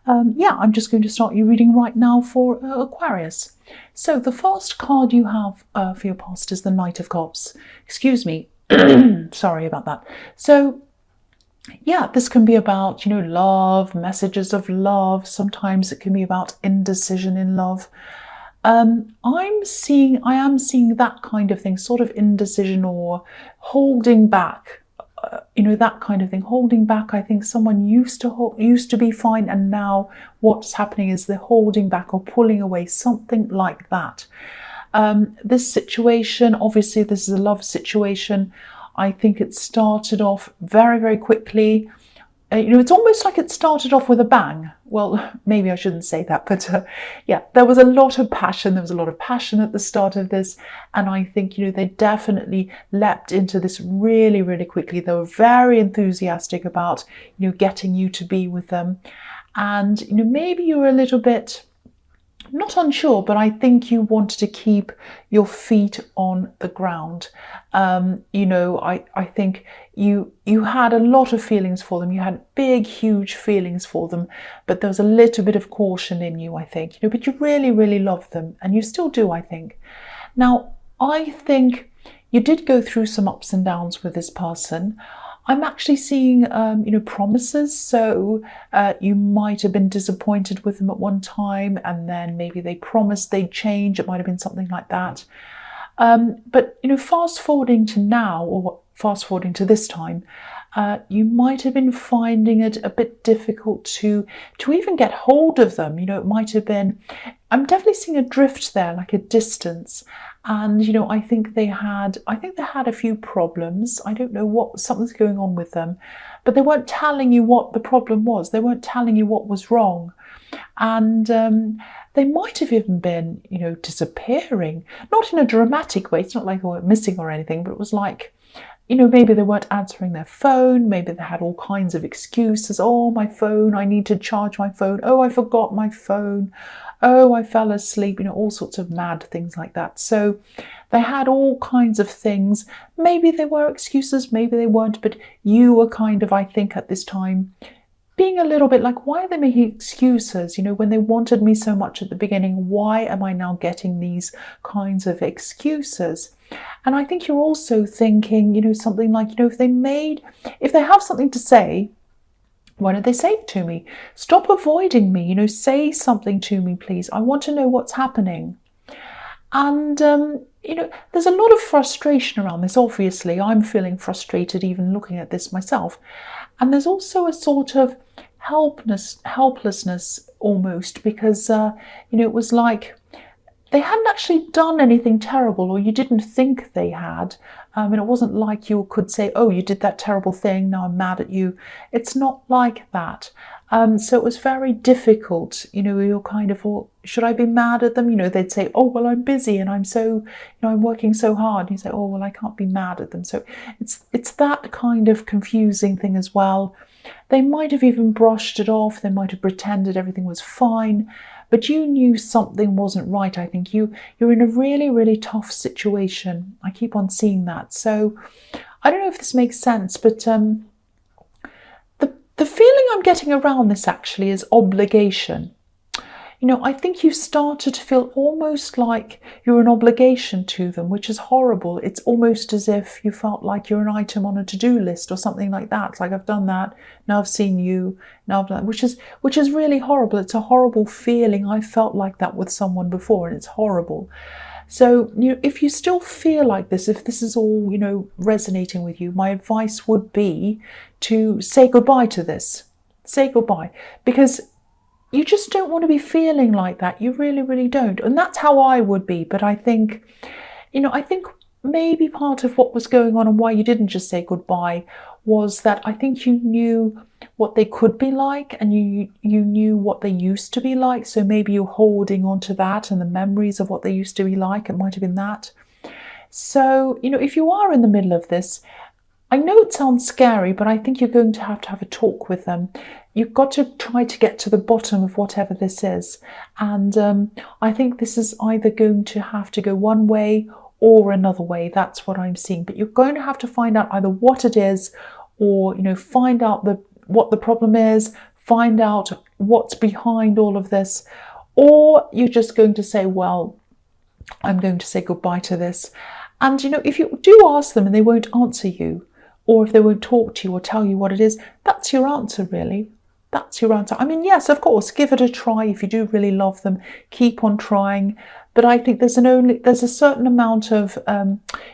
yeah, I'm just going to start your reading right now for Aquarius. So the first card you have for your past is the Knight of Cups. Excuse me, sorry about that. So yeah, this can be about, love, messages of love. Sometimes it can be about indecision in love. I am seeing that kind of thing, sort of indecision or holding back. That kind of thing, holding back. I think someone used to be fine, and now what's happening is they're holding back or pulling away, something like that. This situation, obviously, this is a love situation. I think it started off very, very quickly. It's almost like it started off with a bang. Well, maybe I shouldn't say that, but yeah, there was a lot of passion. There was a lot of passion at the start of this. And I think, they definitely leapt into this really, really quickly. They were very enthusiastic about, getting you to be with them. And, maybe you were a little bit, not unsure, but I think you wanted to keep your feet on the ground. I think you had a lot of feelings for them. You had big, huge feelings for them, but there was a little bit of caution in you, I think. But you really, really loved them, and you still do, I think. Now, I think you did go through some ups and downs with this person. I'm actually seeing, promises. So you might have been disappointed with them at one time, and then maybe they promised they'd change. It might have been something like that. But, fast forwarding to now, or fast forwarding to this time, you might have been finding it a bit difficult to even get hold of them. It might have been, I'm definitely seeing a drift there, like a distance. And, I think they had a few problems. I don't know something's going on with them, but they weren't telling you what the problem was. They weren't telling you what was wrong. And they might have even been, disappearing, not in a dramatic way. It's not like they were missing or anything, but it was like, maybe they weren't answering their phone. Maybe they had all kinds of excuses. Oh, my phone, I need to charge my phone. Oh, I forgot my phone. Oh, I fell asleep, all sorts of mad things like that. So they had all kinds of things. Maybe they were excuses, maybe they weren't, but you were kind of, I think at this time, being a little bit like, why are they making excuses? When they wanted me so much at the beginning, why am I now getting these kinds of excuses? And I think you're also thinking, something like, if they have something to say, why don't they say it to me? Stop avoiding me, say something to me, please. I want to know what's happening. And, there's a lot of frustration around this. Obviously, I'm feeling frustrated even looking at this myself. And there's also a sort of helplessness almost, because, it was like they hadn't actually done anything terrible, or you didn't think they had. And it wasn't like you could say, oh, you did that terrible thing, now I'm mad at you. It's not like that. So it was very difficult. You're kind of, well, should I be mad at them? They'd say, oh, well, I'm busy and I'm so, I'm working so hard. And you say, oh, well, I can't be mad at them. So it's that kind of confusing thing as well. They might have even brushed it off. They might have pretended everything was fine. But you knew something wasn't right. I think you're in a really, really tough situation. I keep on seeing that. So I don't know if this makes sense, but the feeling I'm getting around this actually is obligation. I think you started to feel almost like you're an obligation to them, which is horrible. It's almost as if you felt like you're an item on a to-do list or something like that. It's like, I've done that, now I've seen you, now I've done that, which is really horrible. It's a horrible feeling. I felt like that with someone before, and it's horrible. So, if you still feel like this, if this is all, resonating with you, my advice would be to say goodbye to this. Say goodbye, because you just don't want to be feeling like that. You really, really don't. And that's how I would be. But I think, I think maybe part of what was going on and why you didn't just say goodbye was that I think you knew what they could be like, and you knew what they used to be like. So maybe you're holding on to that and the memories of what they used to be like. It might have been that. So, if you are in the middle of this, I know it sounds scary, but I think you're going to have a talk with them. You've got to try to get to the bottom of whatever this is. And I think this is either going to have to go one way or another way. That's what I'm seeing. But you're going to have to find out either what it is, or, find out what the problem is, find out what's behind all of this, or you're just going to say, well, I'm going to say goodbye to this. And, you know, if you do ask them and they won't answer you, or if they won't talk to you or tell you what it is, that's your answer, really. That's your answer. I mean, yes, of course, give it a try. If you do really love them, keep on trying. But I think there's a certain amount of,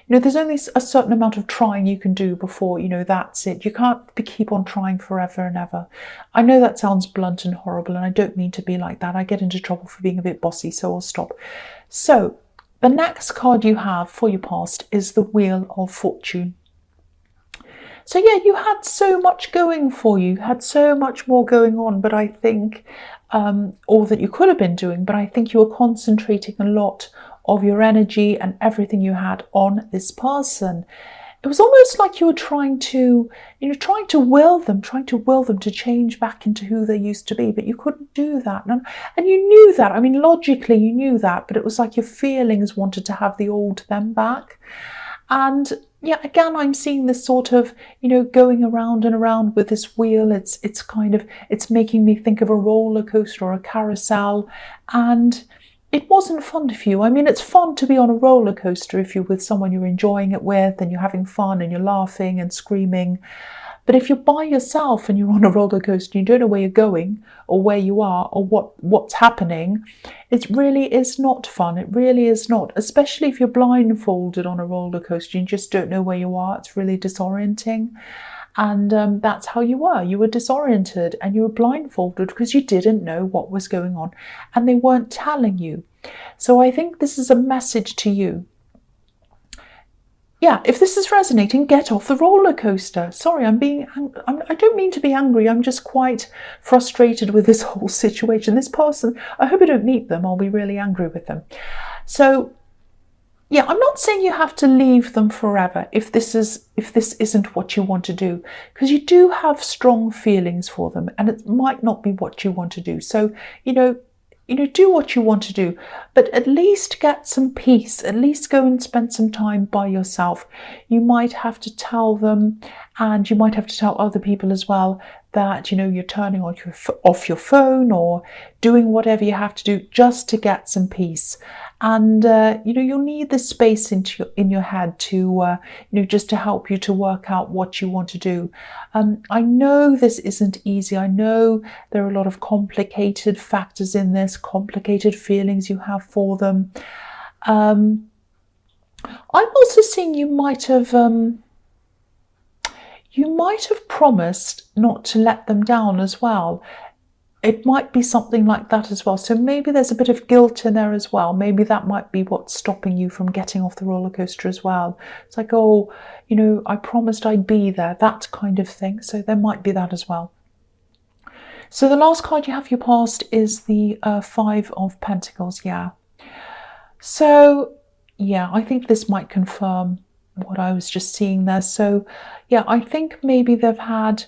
there's only a certain amount of trying you can do before, you know, that's it. You can't keep on trying forever and ever. I know that sounds blunt and horrible, and I don't mean to be like that. I get into trouble for being a bit bossy, so I'll stop. So the next card you have for your past is the Wheel of Fortune. So yeah, you had so much going for you, had so much more going on, but I think, or that you could have been doing, but I think you were concentrating a lot of your energy and everything you had on this person. It was almost like you were trying to will them to change back into who they used to be, but you couldn't do that. And you knew that. I mean, logically you knew that, but it was like your feelings wanted to have the old them back. And yeah, again, I'm seeing this sort of, you know, going around and around with this wheel. It's making me think of a roller coaster or a carousel. And it wasn't fun for you. I mean, it's fun to be on a roller coaster if you're with someone you're enjoying it with and you're having fun and you're laughing and screaming. But if you're by yourself and you're on a roller coaster and you don't know where you're going or where you are or what's happening, it really is not fun. It really is not, especially if you're blindfolded on a roller coaster and you just don't know where you are. It's really disorienting. And that's how you were. You were disoriented and you were blindfolded because you didn't know what was going on and they weren't telling you. So I think this is a message to you. Yeah, if this is resonating, get off the roller coaster. Sorry, I don't mean to be angry. I'm just quite frustrated with this whole situation. This person, I hope I don't meet them. I'll be really angry with them. So yeah, I'm not saying you have to leave them forever if this isn't what you want to do, because you do have strong feelings for them and it might not be what you want to do. So, do what you want to do, but at least get some peace. At least go and spend some time by yourself. You might have to tell them, and you might have to tell other people as well, that, you're turning off your phone or doing whatever you have to do just to get some peace. And, you'll need this space in your head to, just to help you to work out what you want to do. I know this isn't easy. I know there are a lot of complicated factors in this, complicated feelings you have for them. I'm also seeing you might have promised not to let them down as well. It might be something like that as well. So maybe there's a bit of guilt in there as well. Maybe that might be what's stopping you from getting off the roller coaster as well. It's like, oh, I promised I'd be there, that kind of thing. So there might be that as well. So the last card you have for your past is the Five of Pentacles. Yeah. So yeah, I think this might confirm what I was just seeing there. So yeah, I think maybe they've had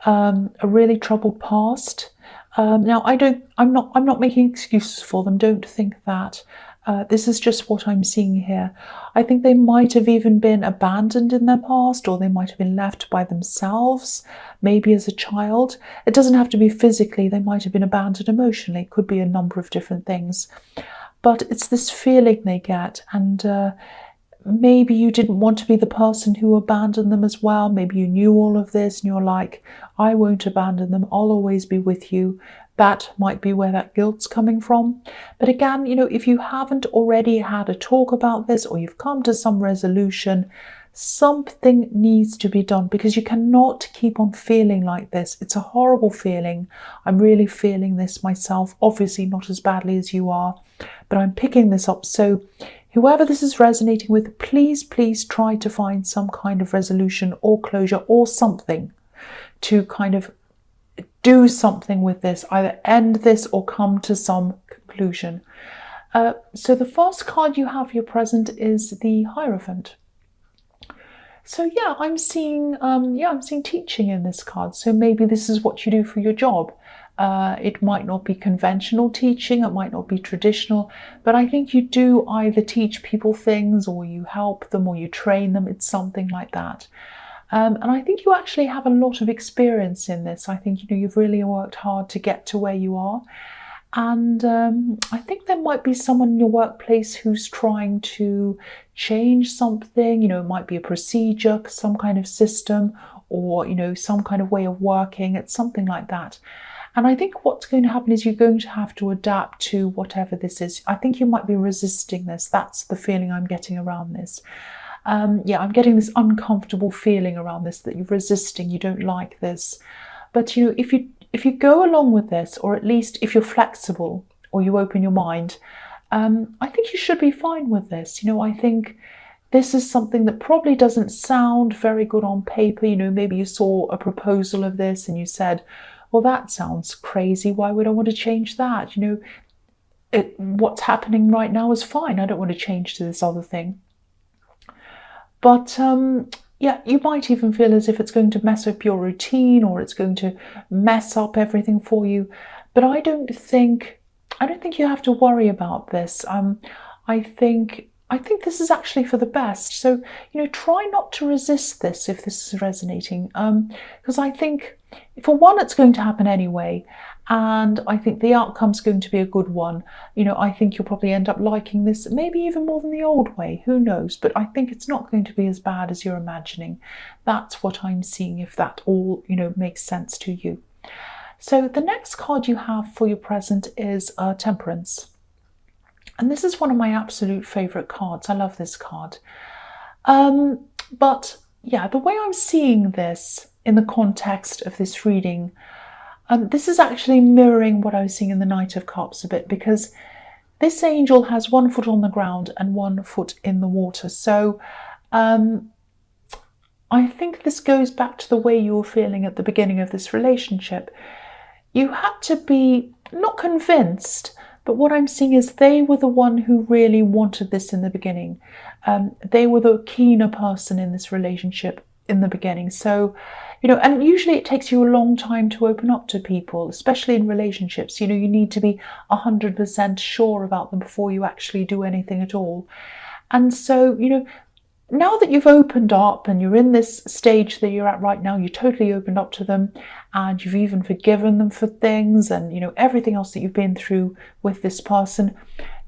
a really troubled past. Now I'm not making excuses for them. Don't think that. This is just what I'm seeing here. I think they might have even been abandoned in their past, or they might have been left by themselves, maybe as a child. It doesn't have to be physically. They might have been abandoned emotionally. It could be a number of different things. But it's this feeling they get, and maybe you didn't want to be the person who abandoned them as well. Maybe you knew all of this and you're like, I won't abandon them. I'll always be with you. That might be where that guilt's coming from. But again, if you haven't already had a talk about this or you've come to some resolution, something needs to be done, because you cannot keep on feeling like this. It's a horrible feeling. I'm really feeling this myself, obviously not as badly as you are, but I'm picking this up. So whoever this is resonating with, please try to find some kind of resolution or closure or something to kind of do something with this, either end this or come to some conclusion. So the first card you have here present is the Hierophant. So yeah, I'm seeing teaching in this card. So maybe this is what you do for your job. It might not be conventional teaching, it might not be traditional, but I think you do either teach people things or you help them or you train them. It's something like that. And I think you actually have a lot of experience in this. I think, you've really worked hard to get to where you are. And I think there might be someone in your workplace who's trying to change something. It might be a procedure, some kind of system, or, some kind of way of working. It's something like that. And I think what's going to happen is you're going to have to adapt to whatever this is. I think you might be resisting this. That's the feeling I'm getting around this. Yeah, I'm getting this uncomfortable feeling around this, that you're resisting, you don't like this. But, if you go along with this, or at least if you're flexible or you open your mind, I think you should be fine with this. I think this is something that probably doesn't sound very good on paper. Maybe you saw a proposal of this and you said, well, that sounds crazy. Why would I want to change that? What's happening right now is fine. I don't want to change to this other thing. But yeah, you might even feel as if it's going to mess up your routine, or it's going to mess up everything for you. But I don't think you have to worry about this. I think this is actually for the best. So, try not to resist this if this is resonating. Because I think, for one, it's going to happen anyway. And I think the outcome's going to be a good one. I think you'll probably end up liking this, maybe even more than the old way. Who knows? But I think it's not going to be as bad as you're imagining. That's what I'm seeing, if that all, makes sense to you. So the next card you have for your present is Temperance. And this is one of my absolute favourite cards. I love this card. But yeah, the way I'm seeing this in the context of this reading, this is actually mirroring what I was seeing in the Knight of Cups a bit, because this angel has 1 foot on the ground and 1 foot in the water. So I think this goes back to the way you were feeling at the beginning of this relationship. You had to be not convinced, but what I'm seeing is they were the one who really wanted this in the beginning. They were the keener person in this relationship in the beginning. So, and usually it takes you a long time to open up to people, especially in relationships. You need to be 100% sure about them before you actually do anything at all. And so, now that you've opened up and you're in this stage that you're at right now, you totally opened up to them, and you've even forgiven them for things and, everything else that you've been through with this person.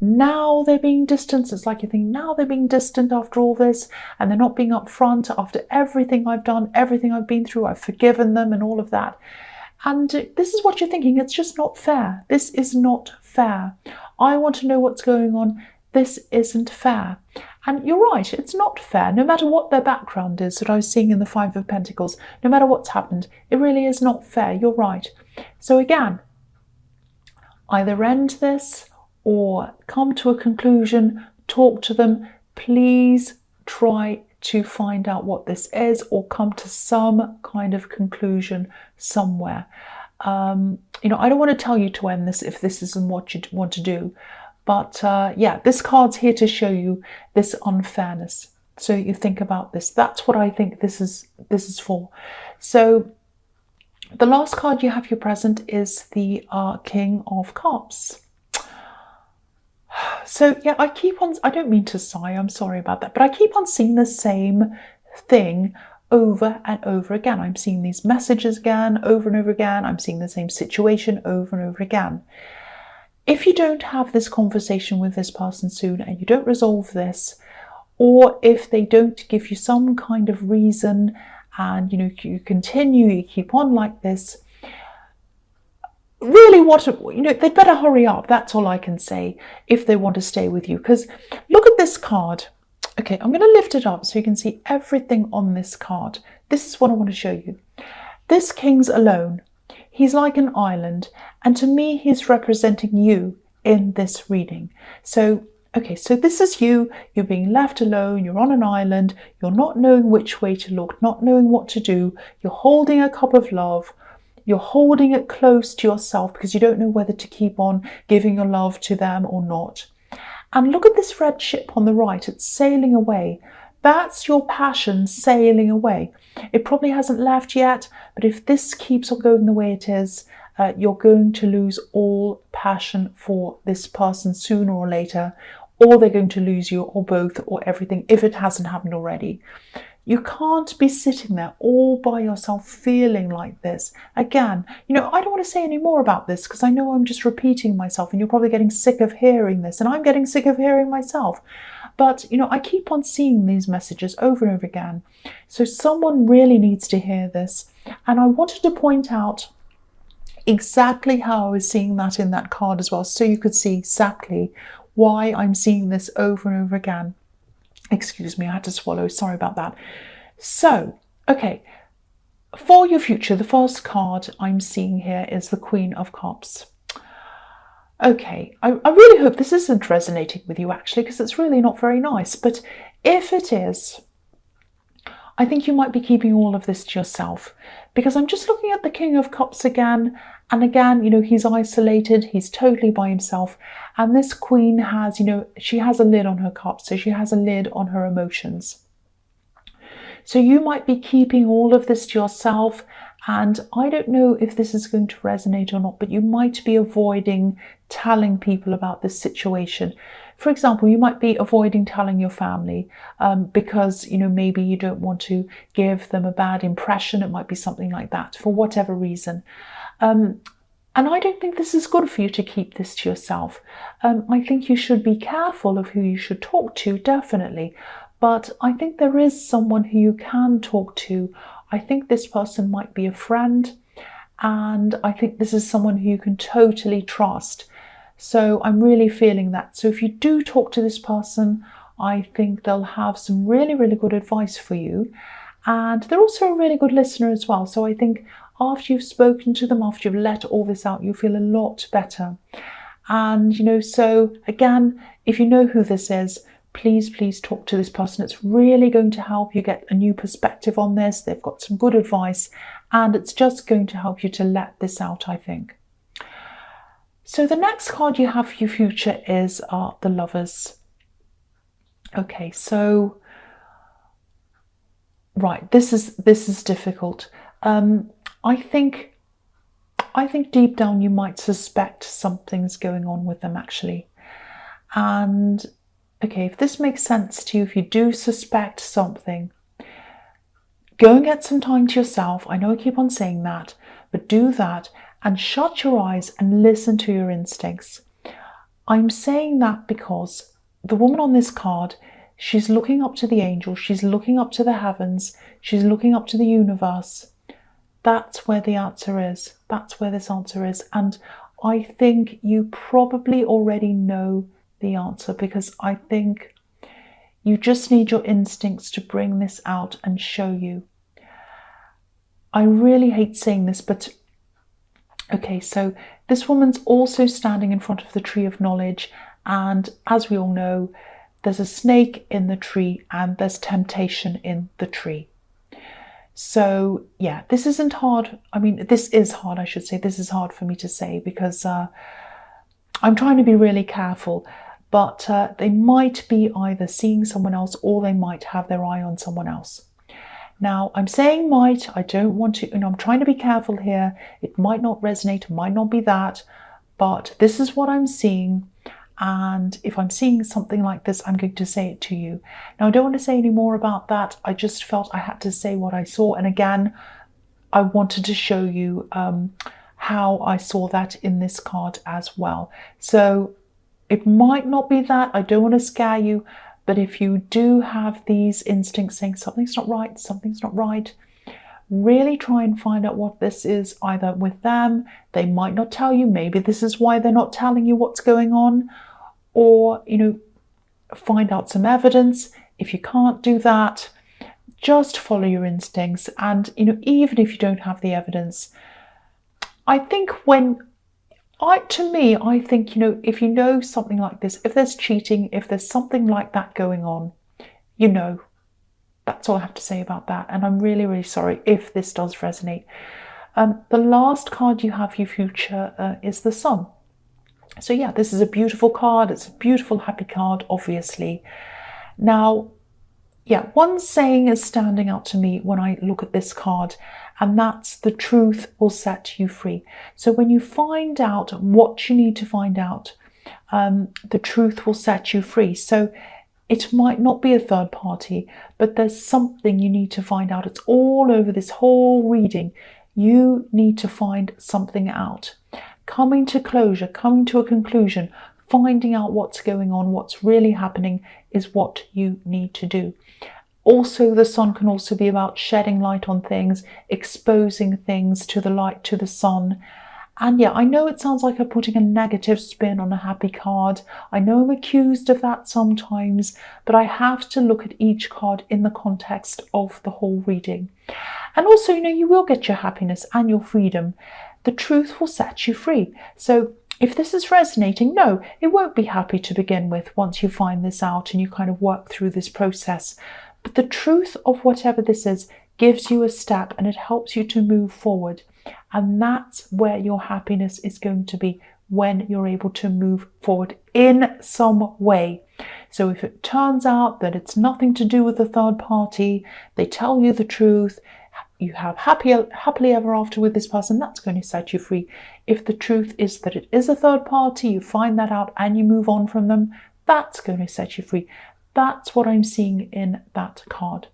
Now they're being distant. It's like you think, now they're being distant after all this, and they're not being upfront after everything I've done, everything I've been through, I've forgiven them and all of that. And this is what you're thinking. It's just not fair. This is not fair. I want to know what's going on. This isn't fair. And you're right, it's not fair. No matter what their background is, that I was seeing in the Five of Pentacles, no matter what's happened, it really is not fair. You're right. So again, either end this or come to a conclusion, talk to them. Please try to find out what this is, or come to some kind of conclusion somewhere. I don't want to tell you to end this if this isn't what you want to do. But yeah, this card's here to show you this unfairness. So you think about this. That's what I think this is for. So the last card you have your present is the King of Cups. So yeah, I don't mean to sigh, I'm sorry about that, but I keep on seeing the same thing over and over again. I'm seeing these messages again, over and over again. I'm seeing the same situation over and over again. If you don't have this conversation with this person soon and you don't resolve this, or if they don't give you some kind of reason and you continue, you keep on like this, really they'd better hurry up. That's all I can say, if they want to stay with you. Because look at this card. Okay, I'm going to lift it up so you can see everything on this card. This is what I want to show you. This king's alone. He's like an island, and to me, he's representing you in this reading. So, okay, so this is you. You're being left alone. You're on an island. You're not knowing which way to look, not knowing what to do. You're holding a cup of love. You're holding it close to yourself because you don't know whether to keep on giving your love to them or not. And look at this red ship on the right. It's sailing away. That's your passion sailing away. It probably hasn't left yet, but if this keeps on going the way it is, you're going to lose all passion for this person sooner or later, or they're going to lose you, or both, or everything, if it hasn't happened already. You can't be sitting there all by yourself feeling like this. Again, I don't want to say any more about this because I know I'm just repeating myself and you're probably getting sick of hearing this, and I'm getting sick of hearing myself. But, I keep on seeing these messages over and over again. So someone really needs to hear this. And I wanted to point out exactly how I was seeing that in that card as well, so you could see exactly why I'm seeing this over and over again. Excuse me, I had to swallow, sorry about that. So, okay, for your future, the first card I'm seeing here is the Queen of Cups. Okay, I really hope this isn't resonating with you actually, because it's really not very nice. But if it is, I think you might be keeping all of this to yourself, because I'm just looking at the King of Cups again. And again, he's isolated, he's totally by himself. And this queen has, she has a lid on her cup, so she has a lid on her emotions. So you might be keeping all of this to yourself. And I don't know if this is going to resonate or not, but you might be avoiding telling people about this situation. For example, you might be avoiding telling your family because, maybe you don't want to give them a bad impression. It might be something like that for whatever reason. And I don't think this is good for you to keep this to yourself. I think you should be careful of who you should talk to, definitely. But I think there is someone who you can talk to. I think this person might be a friend, and I think this is someone who you can totally trust. So I'm really feeling that. So if you do talk to this person, I think they'll have some really, really good advice for you. And they're also a really good listener as well. So I think after you've spoken to them, after you've let all this out, you feel a lot better. And, so again, if you know who this is, please talk to this person. It's really going to help you get a new perspective on this. They've got some good advice, and it's just going to help you to let this out, I think. So the next card you have for your future is the Lovers. Okay, so right, this is difficult. I think deep down you might suspect something's going on with them actually. And okay, if this makes sense to you, if you do suspect something, go and get some time to yourself. I know I keep on saying that, but do that and shut your eyes and listen to your instincts. I'm saying that because the woman on this card, she's looking up to the angels, she's looking up to the heavens, she's looking up to the universe. That's where the answer is. That's where this answer is. And I think you probably already know the answer, because I think you just need your instincts to bring this out and show you. I really hate saying this, but okay, so this woman's also standing in front of the tree of knowledge, and as we all know, there's a snake in the tree and there's temptation in the tree. So yeah, this isn't hard. I mean, this is hard, I should say. This is hard for me to say because I'm trying to be really careful. But they might be either seeing someone else or they might have their eye on someone else. Now, I'm saying might, I don't want to, I'm trying to be careful here. It might not resonate, it might not be that, but this is what I'm seeing. And if I'm seeing something like this, I'm going to say it to you. Now, I don't want to say any more about that. I just felt I had to say what I saw. And again, I wanted to show you how I saw that in this card as well. So it might not be that, I don't want to scare you, but if you do have these instincts saying something's not right, really try and find out what this is, either with them, they might not tell you, maybe this is why they're not telling you what's going on, or, find out some evidence. If you can't do that, just follow your instincts. And, even if you don't have the evidence, I think I think, if you know something like this, if there's cheating, if there's something like that going on, that's all I have to say about that. And I'm really, really sorry if this does resonate. The last card you have for your future is the Sun. So yeah, this is a beautiful card. It's a beautiful, happy card, obviously. Now, yeah, one saying is standing out to me when I look at this card, and that's the truth will set you free. So when you find out what you need to find out, the truth will set you free. So It might not be a third party, but there's something you need to find out. It's all over this whole reading. You need to find something out. Coming to closure, coming to a conclusion, finding out what's going on, what's really happening is what you need to do. Also, the sun can also be about shedding light on things, exposing things to the light, to the sun. And yeah, I know it sounds like I'm putting a negative spin on a happy card. I know I'm accused of that sometimes, but I have to look at each card in the context of the whole reading. And also, you will get your happiness and your freedom. The truth will set you free. So if this is resonating, no, it won't be happy to begin with once you find this out and you kind of work through this process. But the truth of whatever this is gives you a step and it helps you to move forward. And that's where your happiness is going to be, when you're able to move forward in some way. So if it turns out that it's nothing to do with the third party, they tell you the truth, you have happily ever after with this person, that's going to set you free. If the truth is that it is a third party, you find that out and you move on from them, that's going to set you free. That's what I'm seeing in that card.